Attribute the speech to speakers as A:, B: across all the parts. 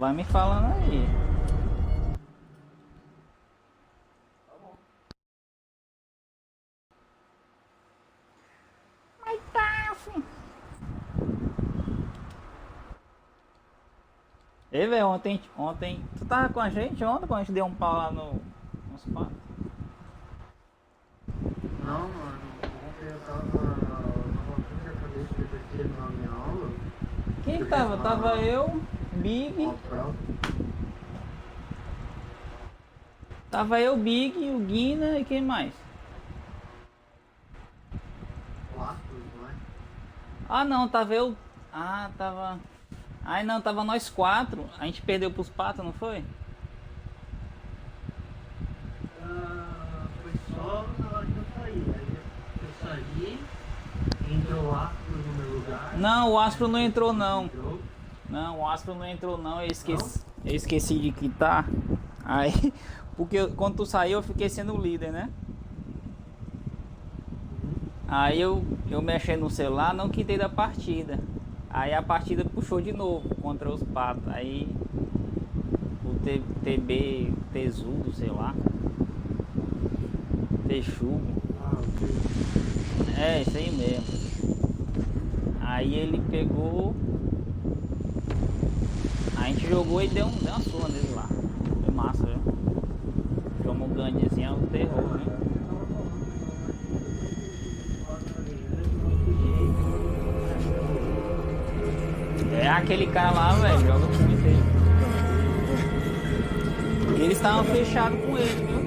A: Vai me falando aí. Mas tá assim. Ei, velho, ontem. Tu tava com a gente ontem quando a gente deu um pau lá nos patos?
B: Não, mano. Ontem eu tava fim da cabeça que eu tinha na minha aula.
A: Quem tava? Tava eu, Big. Tava eu, Big, o Guina e quem mais?
B: Não é?
A: Ah não, tava eu. Ah, tava. Ai não, tava nós quatro. A gente perdeu pros patos, não foi?
B: Foi só na hora que eu saí. Aí eu saí, entrou o Astro no meu lugar.
A: Não, o Astro não entrou não. Não, o Astro não entrou não. Eu esqueci de quitar. Aí, porque quando tu saiu eu fiquei sendo o líder, né? Aí eu mexendo no celular, não quitei da partida. Aí a partida puxou de novo contra os patos. Aí o TB Tesudo, sei lá. Texugo. É, isso aí mesmo. Aí ele pegou. A gente jogou e deu uma surra nele lá. Foi massa, viu? Jogamos um gandezinho, é um terror, né? É aquele cara lá, velho, joga muito ele. E eles estavam fechados com ele, viu?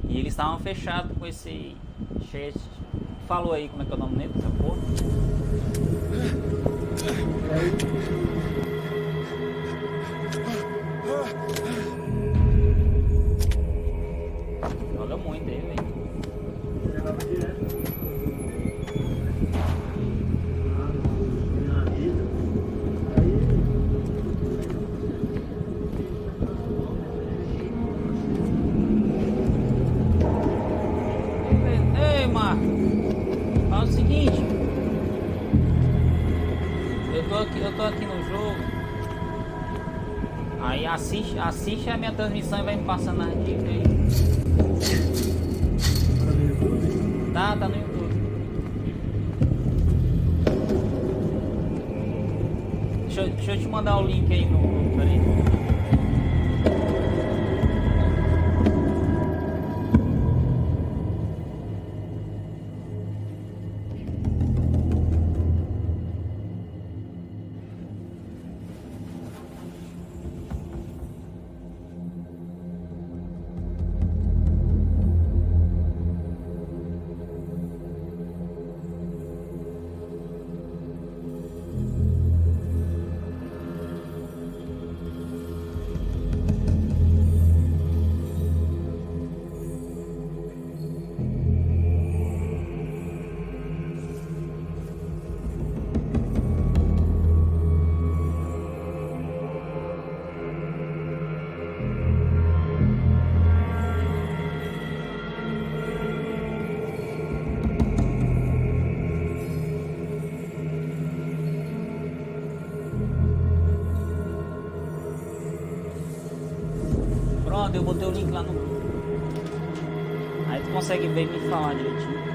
A: E eles estavam fechados com esse chat. Falou aí como é que é o nome dele, essa porra? Joga muito ele, velho. Ei, Marco, fala o seguinte. Eu tô aqui no jogo. Aí assiste a minha transmissão e vai me passando as dicas aí. Tá no YouTube. Deixa eu te mandar o link aí no grupo, peraí. Pronto, eu botei o link lá no grupo. Aí tu consegue ver e me falar direitinho.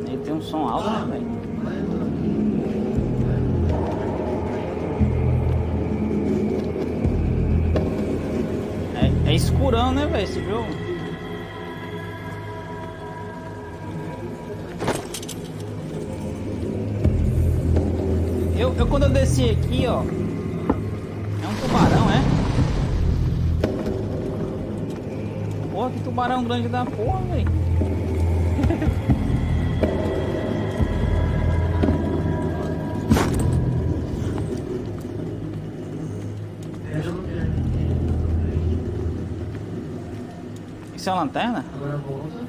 A: Ele tem um som alto, né, velho? É escurão, né, velho, esse jogo? Eu quando eu desci aqui, ó, é um tubarão, é? Porra, que tubarão grande da porra, velho. Isso é uma lanterna?
B: Agora volta.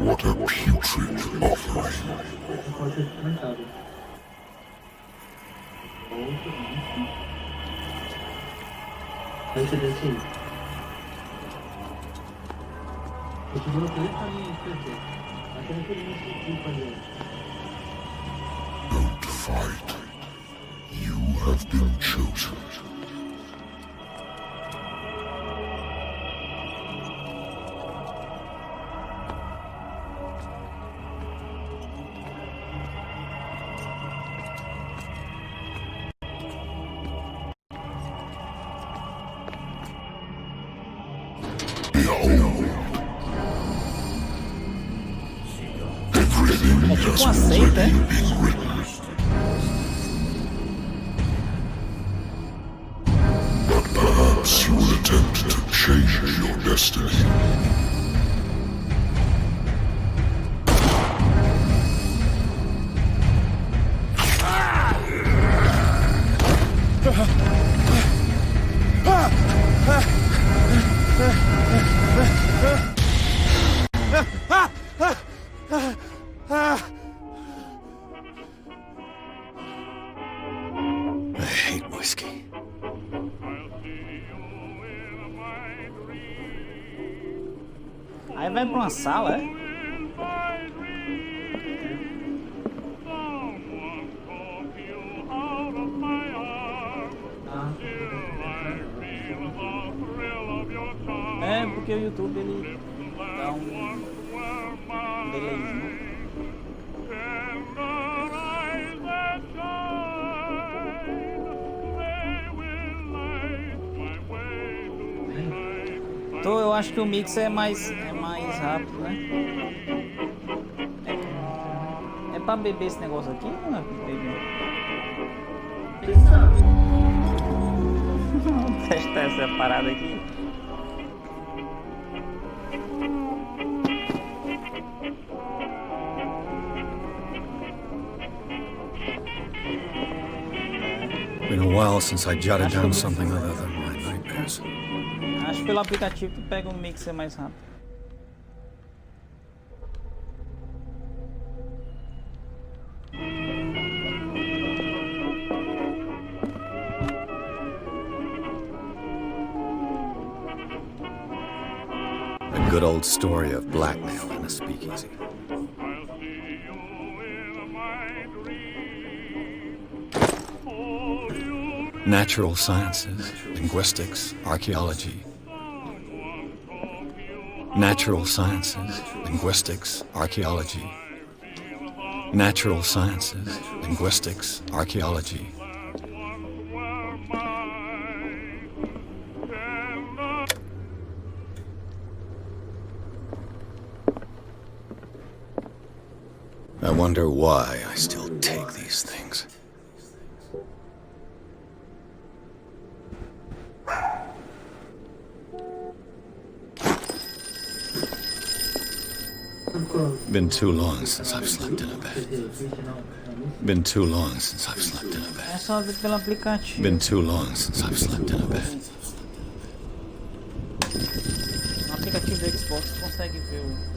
C: What a putrid offering.
B: Pode ser experimentado. Outro bicho. Vai ser assim. Eu te dou 3 caminhos pra você. Até naquele bicho que fazer.
C: Don't fight. You have been chosen.
A: É tipo uma seita, é?
C: But perhaps you will attempt to change your destiny.
D: I hate whiskey.
A: Aí vai pra uma sala, é? É, porque o YouTube ele dá um delayzinho. Então eu acho que o mix é mais rápido, né? É pra beber esse negócio aqui ou não é pra beber? Vamos testar essa parada aqui.
D: Been a while since I jotted down something other than my nightmares.
A: Acho que pelo aplicativo tu pega um mixer mais rápido.
D: A good old story of blackmail in a speakeasy. Natural sciences, linguistics, archaeology. Natural sciences, linguistics, archaeology. Natural sciences, linguistics, archaeology. I wonder why I still take these things. Been too long since I've slept in a bed. Been too long since I've slept in a
A: É
D: bed.
A: só ver pelo aplicativo.
D: Been too long since I've slept in a bed.
A: No aplicativo do Xbox tu consegue ver o...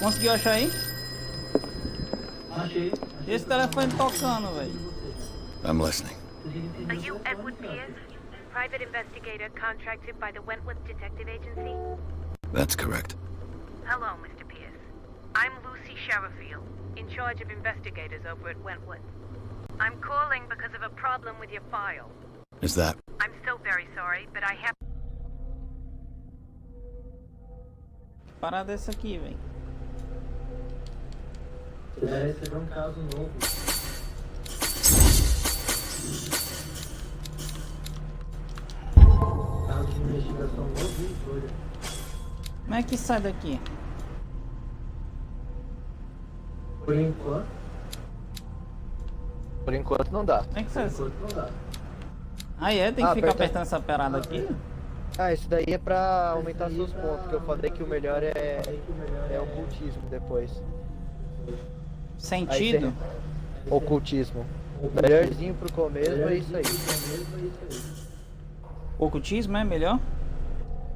A: Conseguiu achar aí?
B: Achei.
A: Esse telefone tocando, velho.
D: I'm listening.
E: Are you Edward Pierce, private investigator contracted by the Wentworth Detective Agency?
D: That's correct.
E: Hello, Mr. Pierce. I'm Lucy Sherifield, in charge of investigators over at Wentworth. I'm calling because of a problem with your file.
D: Is that...
E: I'm so very sorry, but I have...
A: Parada essa aqui, velho.
B: Você vai receber um caso novo. Caso de investigação novo, olha.
A: Como é que sai daqui?
B: Por enquanto.
F: Por enquanto não dá.
A: Como é que sai?
B: Por enquanto não dá.
A: Ah, é? Tem que ficar
F: aperta-
A: apertando essa parada aqui?
F: Ah, isso daí é pra aumentar seus pontos, que eu falei que o melhor é ocultismo depois.
A: Sentido?
F: Ocultismo. Melhorzinho pro começo é isso aí.
A: Ocultismo é melhor?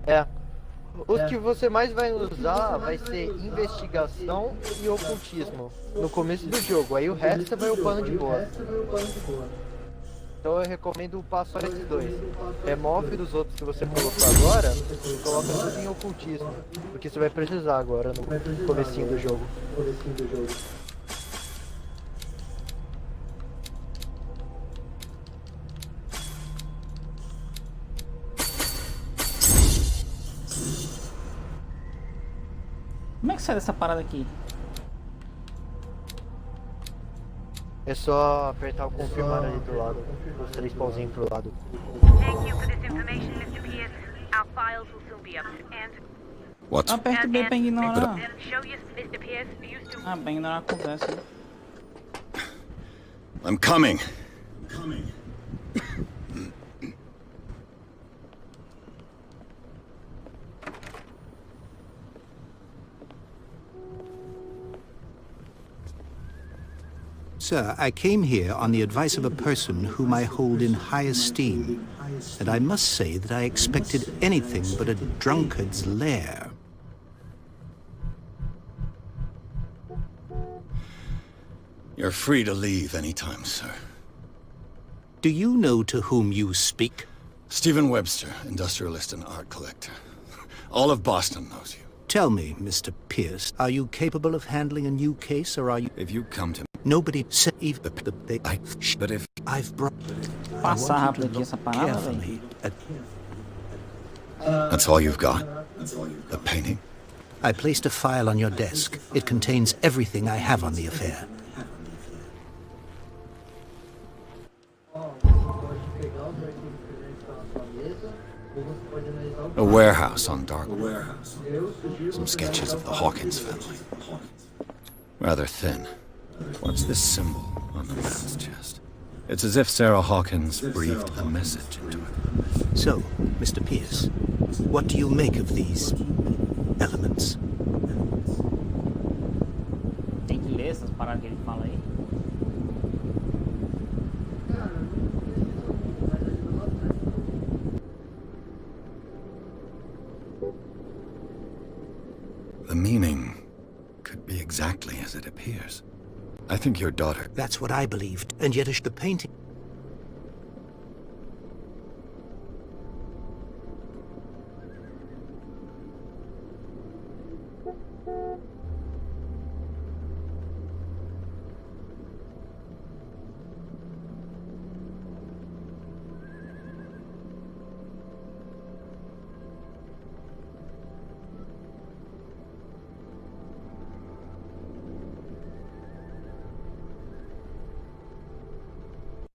F: É. Os que você mais vai usar vai ser investigação e ocultismo no começo do jogo. Aí o resto você vai upando de boa. Então eu recomendo passar só esses dois. Remove dos outros que você colocou agora e coloca tudo em ocultismo. Porque você vai precisar agora no comecinho do jogo.
A: Como é que sai dessa parada aqui?
F: É só apertar o confirmar ali do lado. Os 3 pauzinhos pro lado.
E: Thank you for this information, Mr. Pierce. Our files will soon be up. And...
D: What's...
A: Aperta B pra ignorar.
E: And show you, Mr. Pierce, used to...
A: Ah, pra ignorar a conversa.
D: I'm coming.
G: Sir, I came here on the advice of a person whom I hold in high esteem, and I must say that I expected anything but a drunkard's lair.
D: You're free to leave anytime, sir.
G: Do you know to whom you speak?
D: Stephen Webster, industrialist and art collector. All of Boston knows you.
G: Tell me, Mr. Pierce, are you capable of handling a new case, or are you...
D: If you come to...
G: Nobody said even...
D: But if...
G: I've brought...
A: Passar
G: I want
A: rápido
G: you
A: aqui
G: to
A: essa
G: look
A: parada, velho.
G: carefully at...
D: That's all you've got? The painting?
G: I placed a file on your desk. It contains everything I have on the affair.
D: A warehouse on Darkwood. Some sketches of the Hawkins family. Rather thin. What's this symbol on the man's chest? It's as if Sarah Hawkins breathed a message into it.
G: So, Mr. Pierce, what do you make of these elements?
A: Tem que ler essas paradas que ele fala aí.
D: The meaning could be exactly as it appears. I think your daughter...
G: That's what I believed, and yet the painting...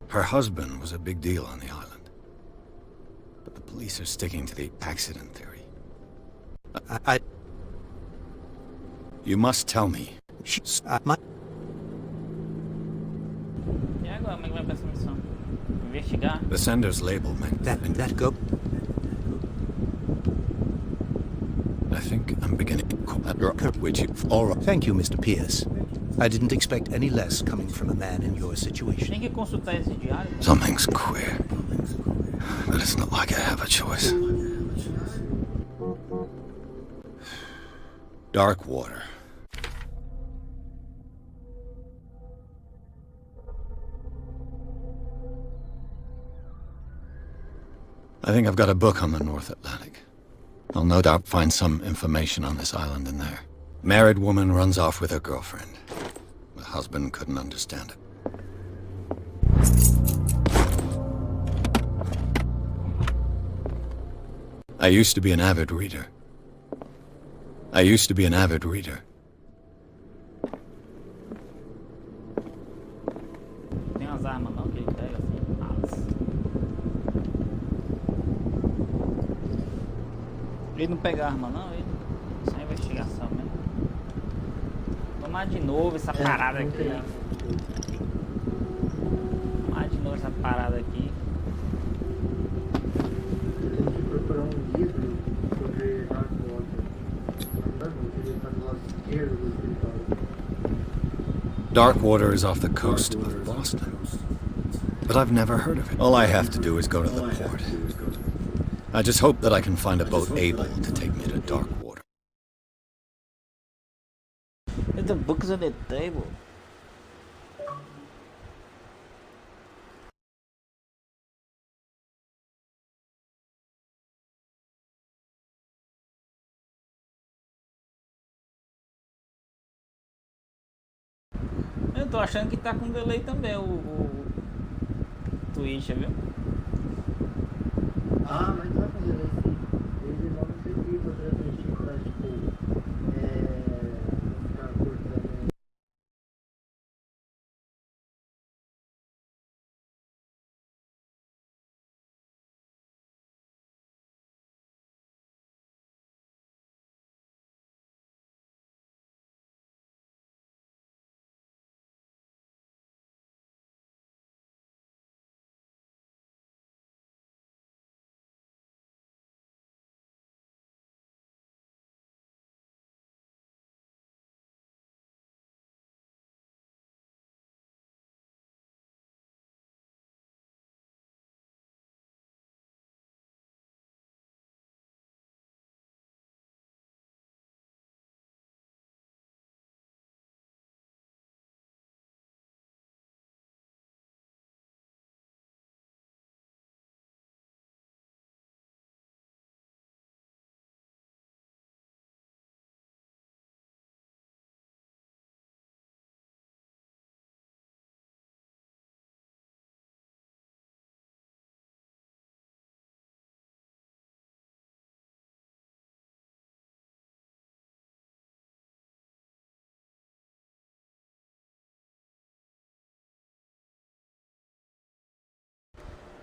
D: Her husband was a big deal on the island. But the police are sticking to the accident theory. You must tell me.
A: E agora, como é que vai pra essa missão? Investigar?
D: The sender's label meant...
G: That go...
D: I think I'm beginning... Which you... All right.
G: Thank you, Mr. Pierce. I didn't expect any less coming from a man in your situation.
A: Tem que consultar esse diário.
D: Something's queer. But it's not like I have a choice. Dark water. I think I've got a book on the North Atlantic. I'll no doubt find some information on this island in there. Married woman runs off with her girlfriend. The husband couldn't understand it. I used to be an avid reader. I used to be an avid reader.
A: Tem umas armas não que ele pega assim, malas. Ele não pega arma não, ele só investigação mesmo. Tomar de novo essa parada aqui. Tomar de novo essa parada aqui.
B: Tem que procurar um livro sobre Dark Water. Na verdade, ele está do lado esquerdo do escritório.
D: Darkwater is off the coast of Boston. But I've never heard of it. All I have to do is go to the port. I just hope that I can find a boat able to take me to Darkwater.
A: The book's on the table. Eu tô achando que tá com delay também o Twitch, viu?
B: Ah, mas tá fazendo assim. Ele não conseguiu transmitir pra, tipo, não ficar cortando.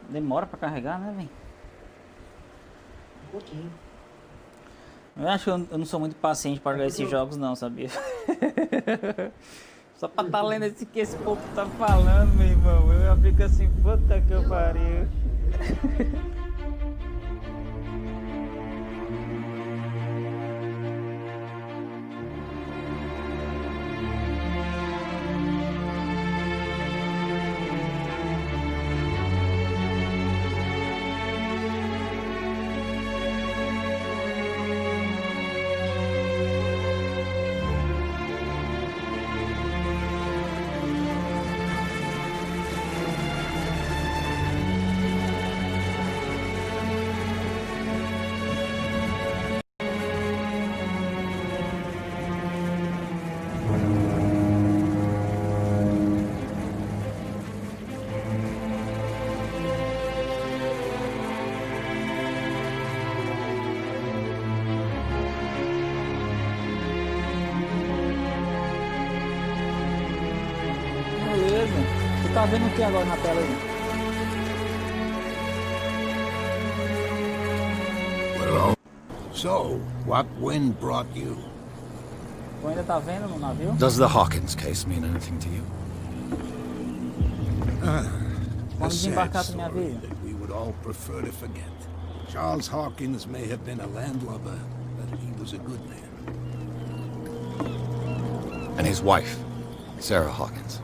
A: Demora pra carregar, né, velho?
B: Um pouquinho.
A: Eu acho que eu não sou muito paciente pra jogar esses jogos não, sabia? Só pra tá lendo esse que esse povo tá falando, meu irmão. Eu fico assim, puta que eu pariu. Beleza. Você tá vendo o que agora na tela aí?
G: Well, so, what wind brought you?
A: Tu ainda tá vendo no navio?
D: Does the Hawkins case mean anything to you?
G: A
A: Vamos
G: sad
A: desembarcar pro
G: story
A: navio.
G: that we would all prefer to forget. Charles Hawkins may have been a landlubber, but he was a good man.
D: And his wife, Sarah Hawkins.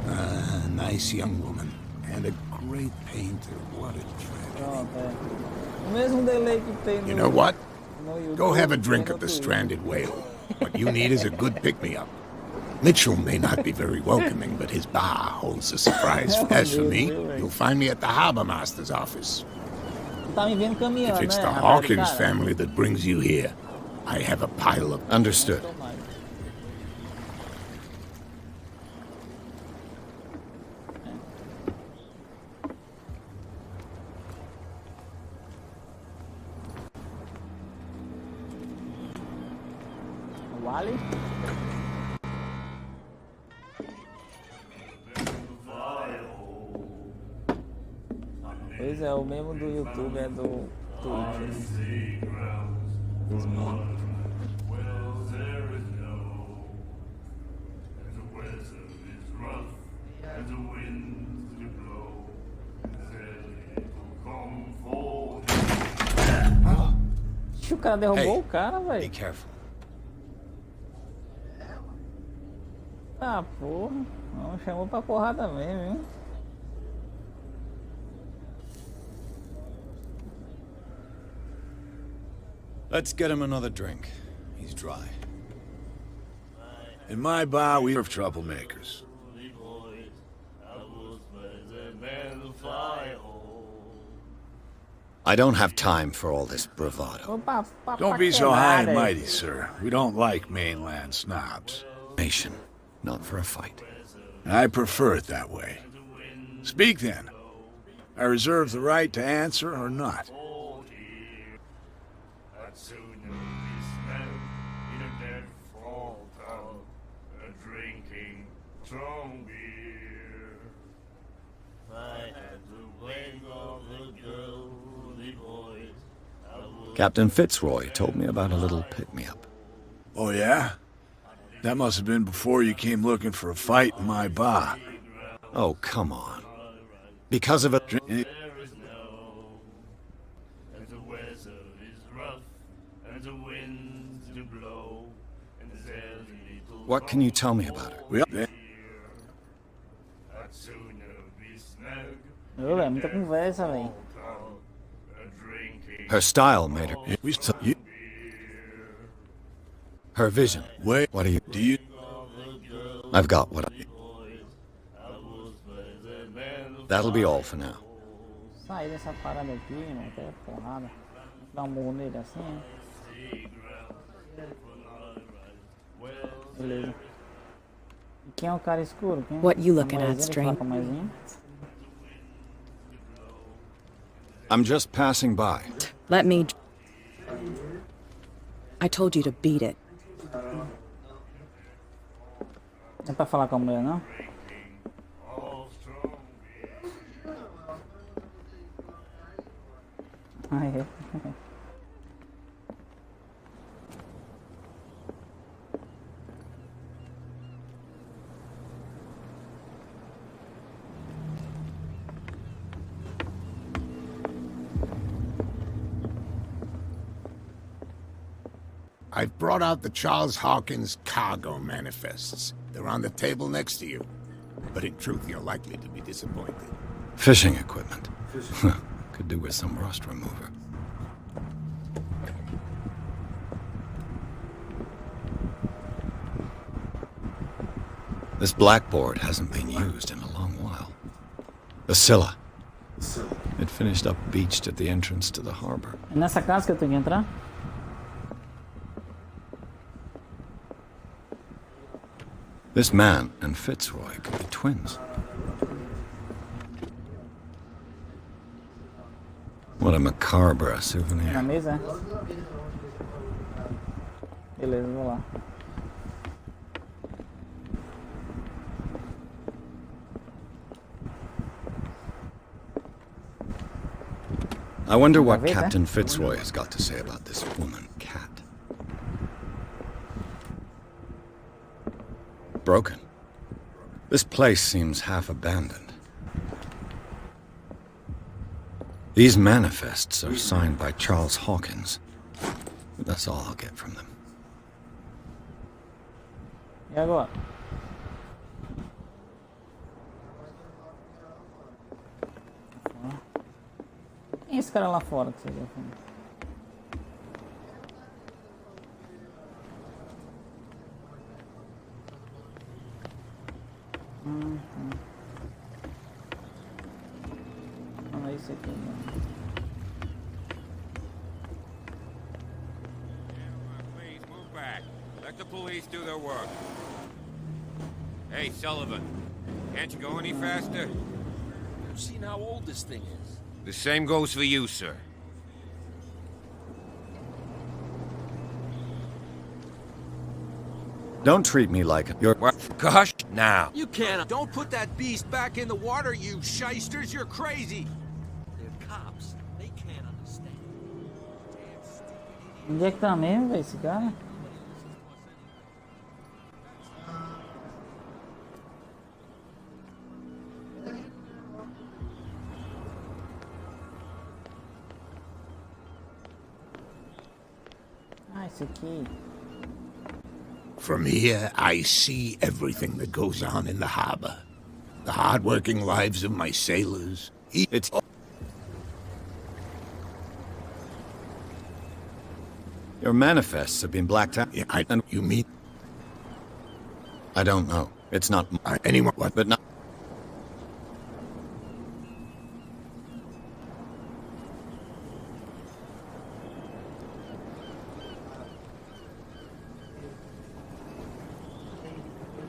G: A nice young woman, and a great painter. What a tragedy.
A: Pronto, é. O mesmo delay que tem no...
G: You know what?
A: no YouTube,
G: Go have a
A: tem
G: drink
A: no
G: at the
A: Twitch.
G: Stranded Whale. What you need is a good pick-me-up. Mitchell may not be very welcoming, but his bar holds a surprise. As for me, you'll find me at the harbor master's office.
A: Tu tá me vendo caminhando,
G: If it's
A: né?
G: the
A: rapaz,
G: Hawkins
A: cara?
G: family that brings you here, I have a pile of...
D: Understood.
A: Vale? Pois é, o mesmo do YouTube é do Twitch. Os memes. O cara derrubou o cara,
D: Be
A: velho.
D: careful.
A: Ah, porra. Não, chamou pra porrada mesmo, viu?
D: Let's get him another drink. He's dry.
H: In my bar, we serve troublemakers.
D: I don't have time for all this bravado.
A: Opa,
H: Don't be so high and mighty, sir. We don't like mainland snobs.
D: Nation, not for a fight.
H: I prefer it that way. Speak then. I reserve the right to answer or not.
D: Captain Fitzroy told me about a little pick-me-up.
H: Oh, yeah? That must have been before you came looking for a fight in my bar.
D: Oh, come on. Because of a... What can you tell me about her?
H: Well,
A: Ô, velho, muita conversa, velho.
D: Her style made her...
H: we saw you.
D: Her vision.
H: Wait,
D: What do you...
H: do you?
D: I've got what I... That'll be all for now.
A: Sair dessa parada aqui, mano, até porrada. Dá murro nele assim, né? Beleza. E quem é o cara escuro? Quem?
I: What you looking
A: A
I: at,
A: mãezinha,
I: stranger?
A: ele fala com a mãezinha?
D: I'm just passing by.
I: Let me... I told you to beat it.
A: Não é pra falar com a mulher, não? Ah, é.
J: I've brought out the Charles Hawkins cargo manifests. They're on the table next to you. But in truth, you're likely to be disappointed.
D: Fishing equipment. Could do with some rust remover. This blackboard hasn't been used in a long while. The Scylla. It finished up beached at the entrance to the harbor.
A: É nessa casa que eu tenho que entrar?
D: This man and Fitzroy could be twins. What a macabre
A: Na
D: souvenir.
A: mesa? Beleza, vou lá.
D: I wonder what
A: Gaveta?
D: Captain Fitzroy has got to say about this woman, Cat. Broken. This place seems half abandoned. These manifests are signed by Charles Hawkins. But that's all I'll get from them.
A: E agora? Quem é esse cara lá fora que você viu? Não é isso aqui, não.
K: Please move back. Let the police do their work. Hey, Sullivan. Can't you go any faster?
L: You've seen how old this thing is.
K: The same goes for you, sir.
D: Don't treat me like you're...
K: Gosh, now.
L: You can't. Don't put that beast back in the water, you shysters. You're crazy. They're cops. They can't understand.
A: Onde é que tá mesmo, velho, esse cara? Ah, esse aqui.
J: From here, I see everything that goes on in the harbor. The hard-working lives of my sailors.
D: It's... Your manifests have been blacked out.
J: Yeah, you mean?
D: I don't know. It's not...
J: anyone, what?
D: But not...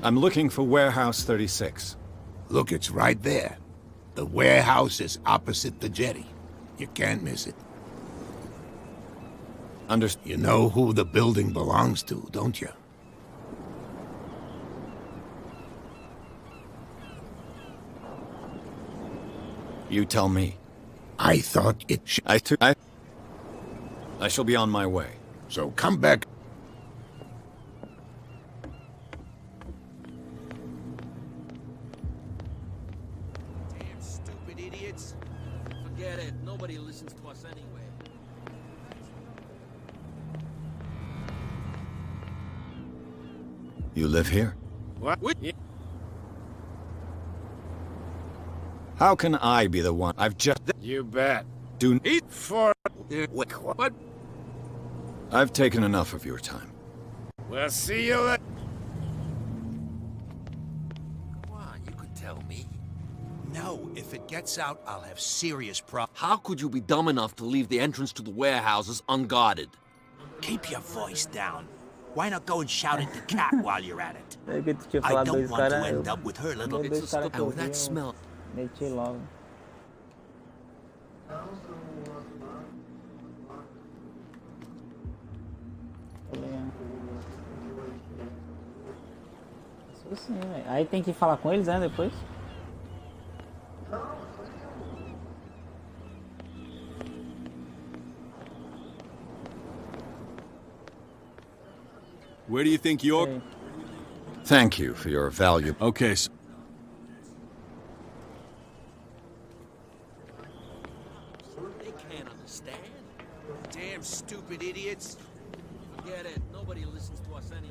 D: I'm looking for Warehouse 36.
J: Look, it's right there. The warehouse is opposite the jetty. You can't miss it. You know who the building belongs to, don't you?
D: You tell me.
J: I thought it
D: I shall be on my way.
J: So come back.
L: Damn stupid idiots. Forget it. Nobody listens to us anyway.
D: You live here?
L: What?
D: How can I be the one? I've just...
H: You bet.
D: Do...
H: Eat for...
L: What?
D: I've taken enough of your time.
H: We'll see you later.
L: Come on, you could tell me.
M: No, if it gets out, I'll have serious problems.
L: How could you be dumb enough to leave the entrance to the warehouses unguarded?
M: Keep your voice down. Why not go and shout at the cat while you're at it?
A: É que tu tinha
M: I
A: falado
M: don't
A: dois
M: want to
A: caras.
M: end up with her little...
A: Dois caras que eu
L: with
A: vi,
L: that
A: eu
L: smell.
A: meti logo. Isso sim, velho. Aí tem que falar com eles, né, depois?
N: Where do you think you're...
A: Hey.
D: Thank you for your value.
N: Okay, so...
L: They can't understand. Damn stupid idiots. Forget it. Nobody listens to us anyway.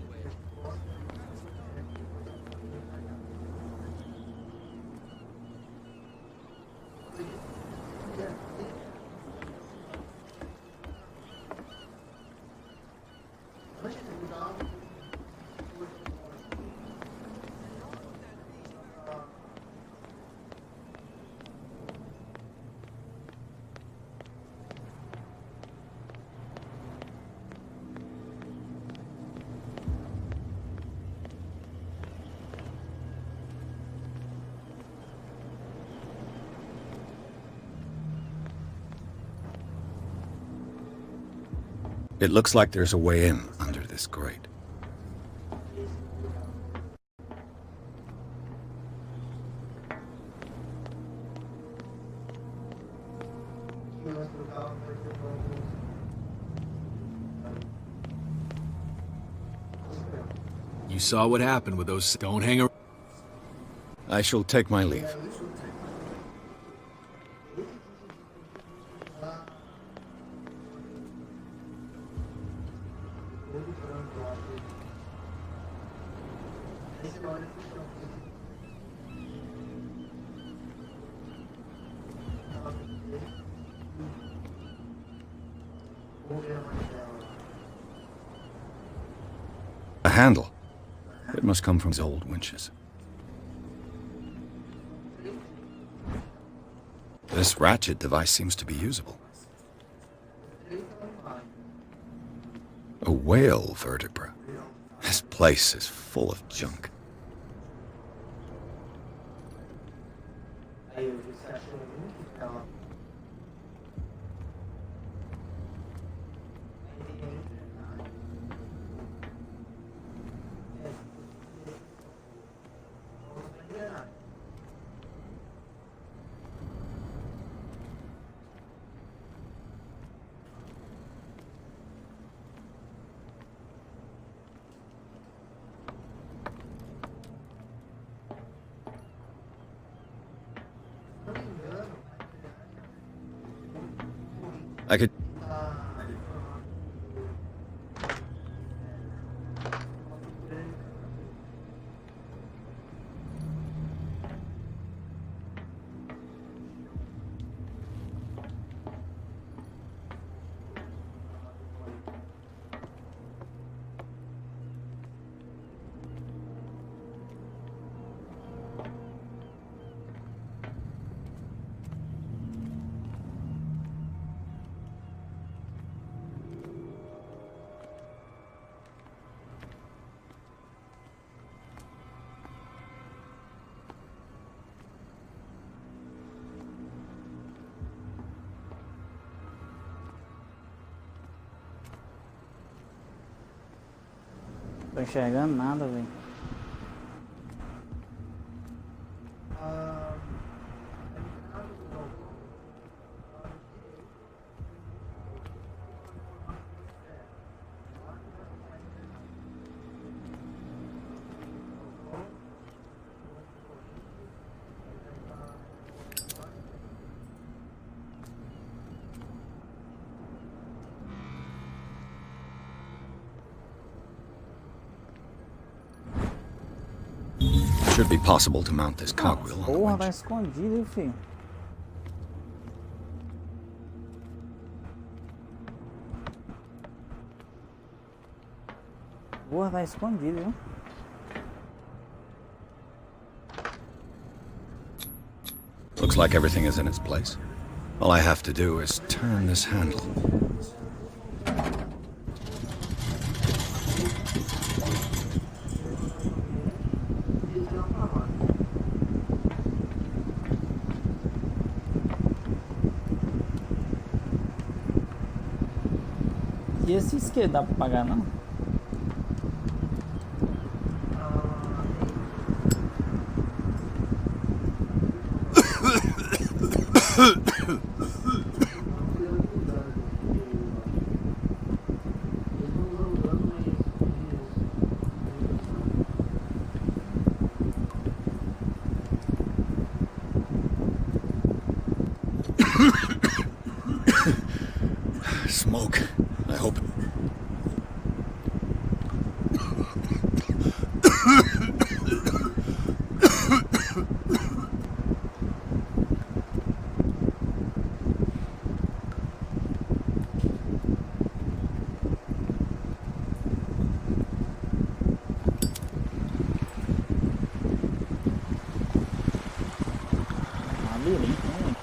D: It looks like there's a way in under this grate.
N: You saw what happened with those... Don't hang around.
D: I shall take my leave. A handle. It must come from his old winches. This ratchet device seems to be usable. A whale vertebra. This place is full of junk. I could...
A: Tô enxergando nada, velho.
D: Should be possible to mount this cogwheel on the
A: Porra,
D: winch.
A: tá escondido, filho. Porra, tá escondido, viu?
D: Looks like everything is in its place. All I have to do is turn this handle.
A: E esse isqueiro dá pra pagar, não?
D: Smoke. I hope.
A: Labirinto, né?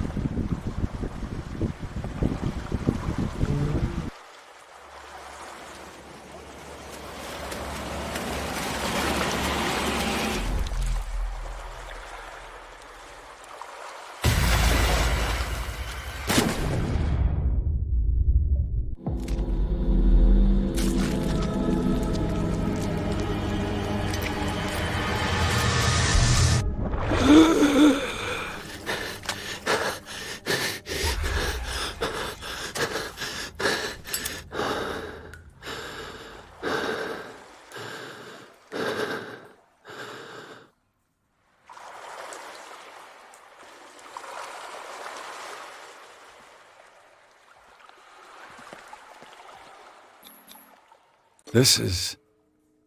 D: This is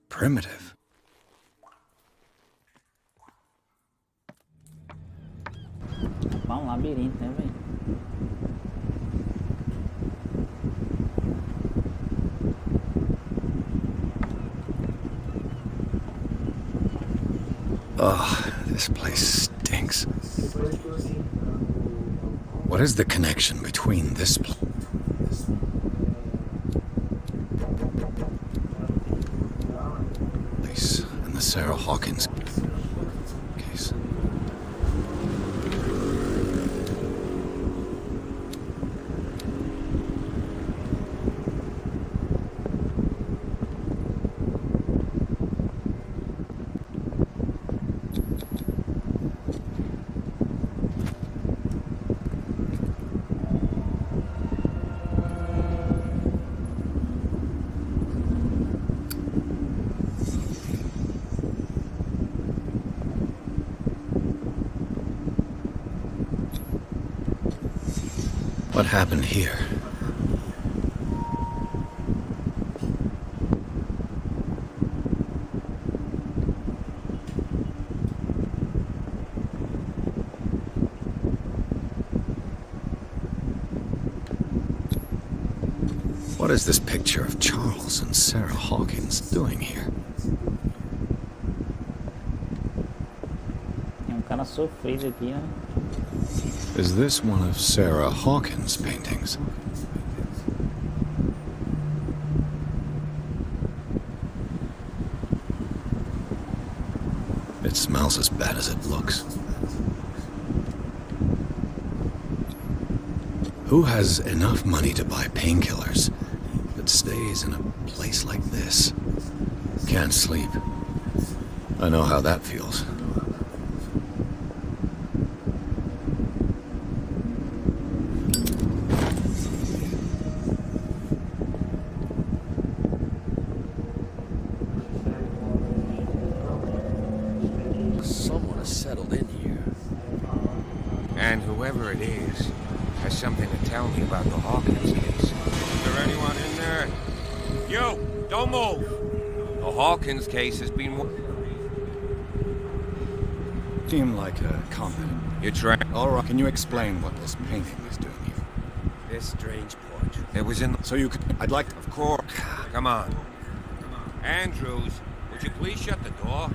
D: primitive.
A: Um labirinto, né, velho?
D: Ugh, this place stinks. What is the connection between this place and the Sarah Hawkins case? What happened here? What is this picture of Charles and Sarah Hawkins doing here?
A: Tem cara sofrido aqui, né?
D: Is this one of Sarah Hawkins' paintings? It smells as bad as it looks. Who has enough money to buy painkillers but stays in a place like this? Can't sleep. I know how that feels.
L: Someone has settled in here.
K: And whoever it is has something to tell me about the Hawkins case. Is there anyone in there? You! Don't move! The Hawkins case has been...
D: Seem like a comment.
K: You're trying...
D: All right, can you explain what this painting is doing here?
L: This strange portrait.
K: It was in...
D: So you could... I'd like to...
K: Of course. Come on. Andrews, would you please shut the door?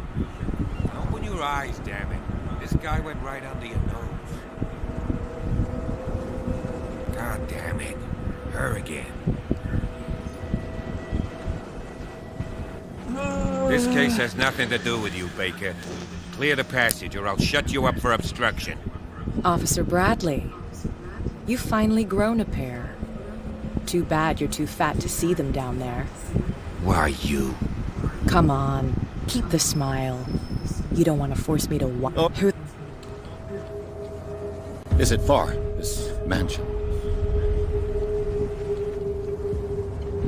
K: Open your eyes, damn it. This guy went right under your nose. God damn it. Her again. This case has nothing to do with you, Baker. Clear the passage or I'll shut you up for obstruction.
I: Officer Bradley, you've finally grown a pair. Too bad you're too fat to see them down there.
K: Why, you?
I: Come on, keep the smile. You don't want to force me to Who?
D: Is it far, this mansion?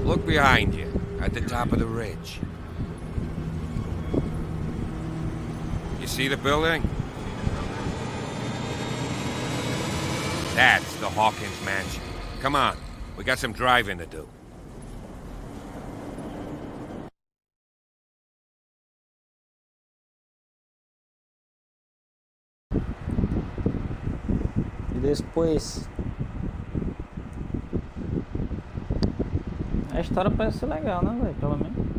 K: Look behind you, at the top of the ridge. You see the building? That's the Hawkins mansion. Come on, we got some driving to do.
A: E depois... A história parece ser legal, né, velho? Pelo menos.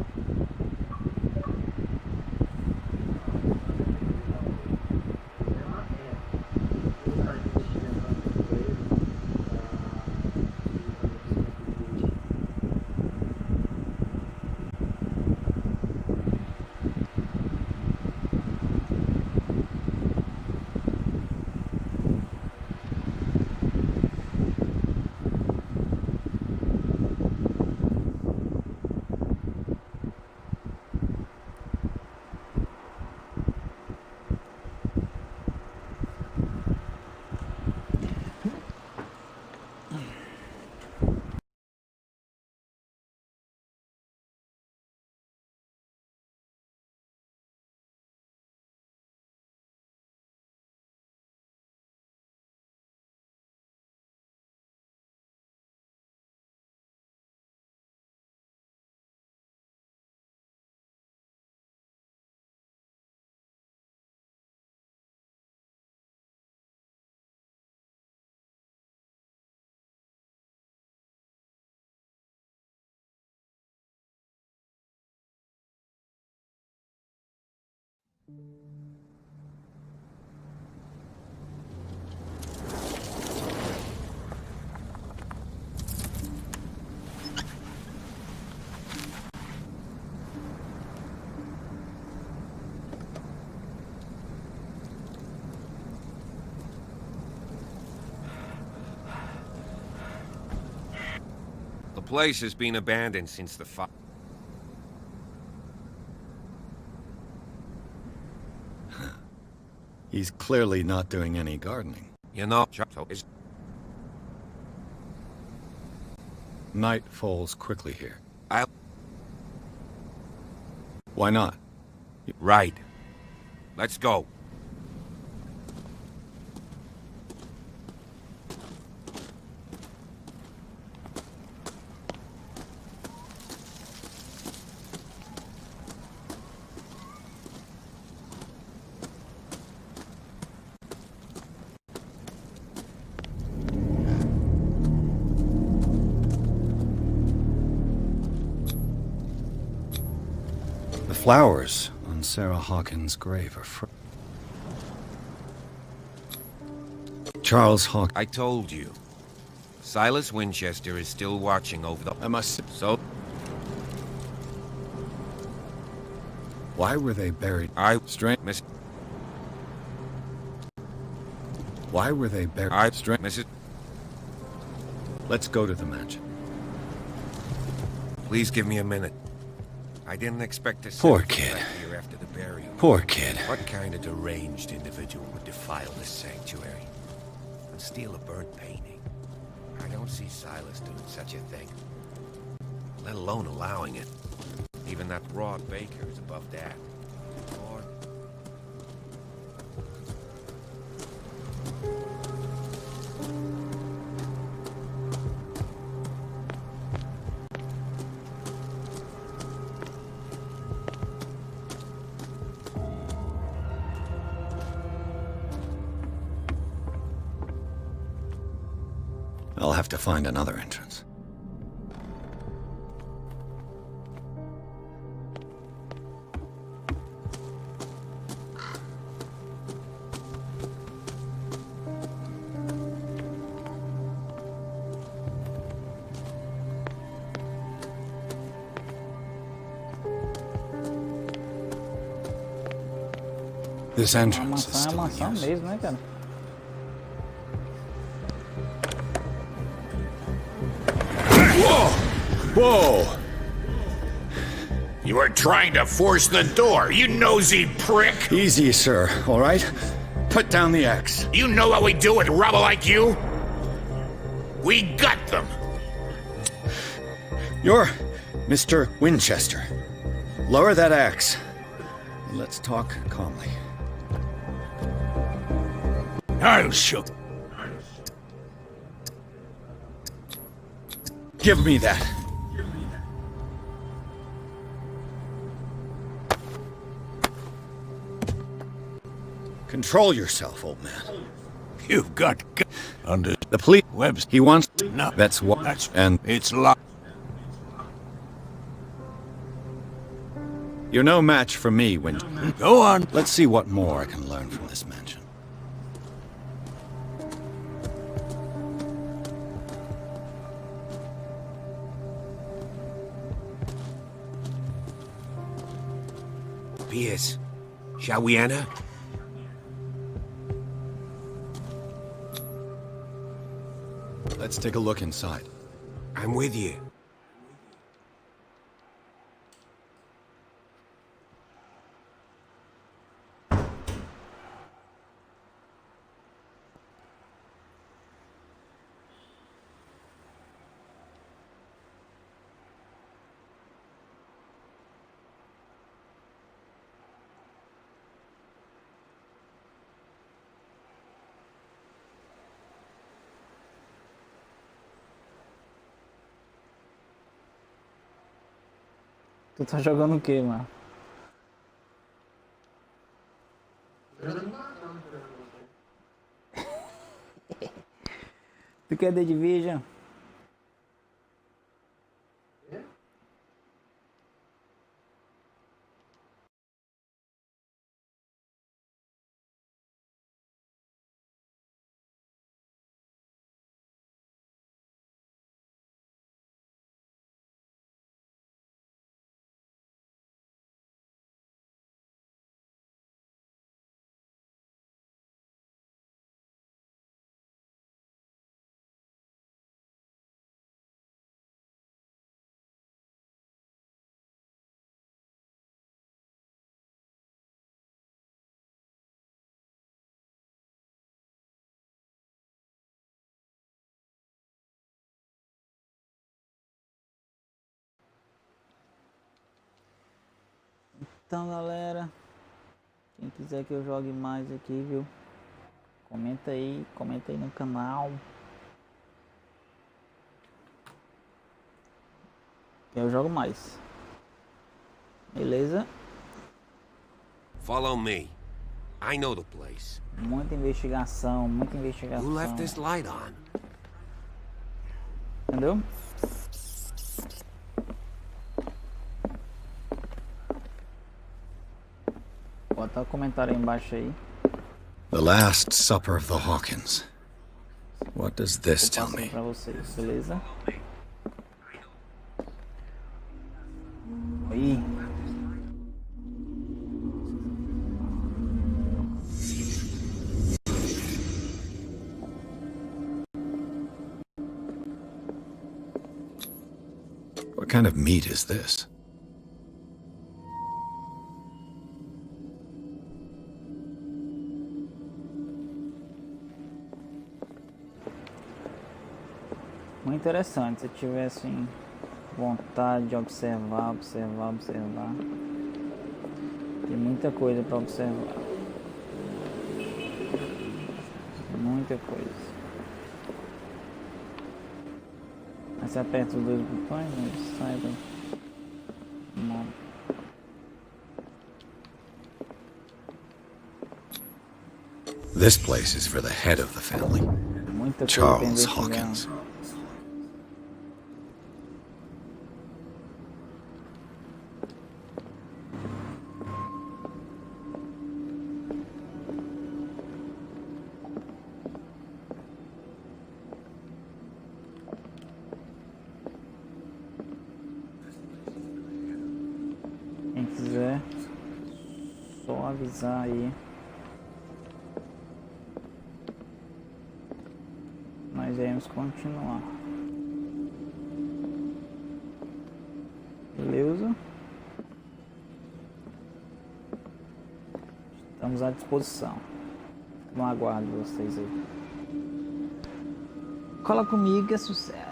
K: The place has been abandoned since the fire.
D: He's clearly not doing any gardening.
K: You know, is...
D: Night falls quickly here.
K: I'll...
D: Why not?
K: Right. Let's go.
D: flowers on Sarah Hawkins' grave are Charles Hawkins.
K: I told you. Silas Winchester is still watching over the...
D: I must...
K: So...
D: Why were they buried?
K: Miss...
D: Why were they buried?
K: Mrs...
D: Let's go to the mansion.
K: Please give me a minute. I didn't expect to see
D: Poor kid.
K: here after the burial.
D: Poor kid.
K: What kind of deranged individual would defile this sanctuary and steal a burnt painting? I don't see Silas doing such a thing, let alone allowing it. Even that broad baker is above that. Or...
D: I'll have to find another entrance. This entrance is still in use.
A: Mesmo, né, cara?
J: Whoa! You were trying to force the door, you nosy prick!
D: Easy, sir, all right? Put down the axe.
J: You know what we do with rubble like you? We gut them!
D: You're Mr. Winchester. Lower that axe. Let's talk calmly.
J: I'll show.
D: Give me that. Control yourself, old man.
J: You've got under
D: the police.
J: Webs.
D: He wants.
J: No,
D: that's what. And
J: it's locked.
D: You're no match for me, Win.
J: Go on.
D: Let's see what more I can learn from this mansion.
J: Pierce, shall we enter?
D: Let's take a look inside.
J: I'm with you.
A: Tu tá jogando o que, mano? Tu quer The Division? Então, galera, quem quiser que eu jogue mais aqui, viu? Comenta aí no canal. Que eu jogo mais. Beleza?
K: Follow me. I know the place.
A: Muita investigação, muita investigação.
K: Who left this light on?
A: Bota um comentário aí embaixo aí.
D: The Last Supper of the Hawkins. What does this tell me?
A: Pra vocês, beleza? Oi.
D: What kind of meat is this?
A: Muito interessante, se eu tivesse vontade de observar. Tem muita coisa para observar. Muita coisa. Aí você aperta os dois botões e sai do... Não.
D: This place is for the head of the family,
A: Muita coisa
D: Charles
A: pra investigar.
D: Hawkins.
A: Quem quiser, só avisar aí. Nós iremos continuar. Beleza? Estamos à disposição. No aguardo de vocês aí. Cola comigo que é sucesso.